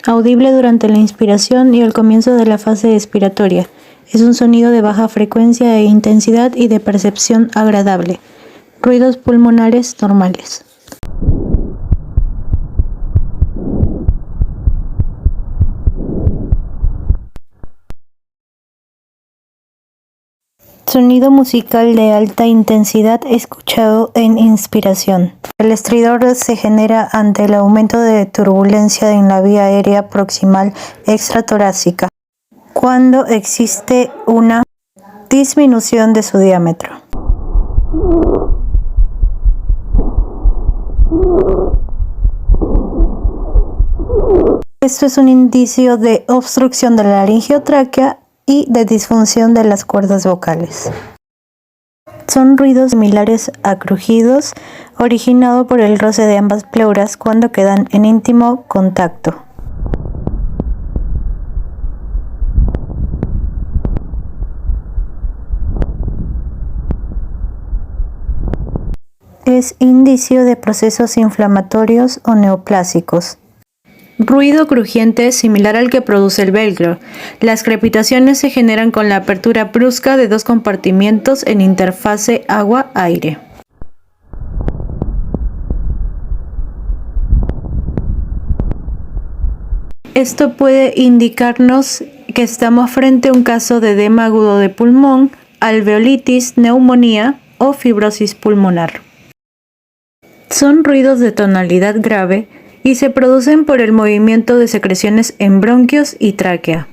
audible durante la inspiración y al comienzo de la fase expiratoria. Es un sonido de baja frecuencia e intensidad y de percepción agradable. Ruidos pulmonares normales. Sonido musical de alta intensidad escuchado en inspiración. El estridor se genera ante el aumento de turbulencia en la vía aérea proximal extratorácica, cuando existe una disminución de su diámetro. Esto es un indicio de obstrucción de la laringeotráquea y de disfunción de las cuerdas vocales. Son ruidos similares a crujidos, originado por el roce de ambas pleuras cuando quedan en íntimo contacto. Es indicio de procesos inflamatorios o neoplásicos. Ruido crujiente similar al que produce el velcro. Las crepitaciones se generan con la apertura brusca de dos compartimientos en interfase agua-aire. Esto puede indicarnos que estamos frente a un caso de edema agudo de pulmón, alveolitis, neumonía o fibrosis pulmonar. Son ruidos de tonalidad grave y se producen por el movimiento de secreciones en bronquios y tráquea.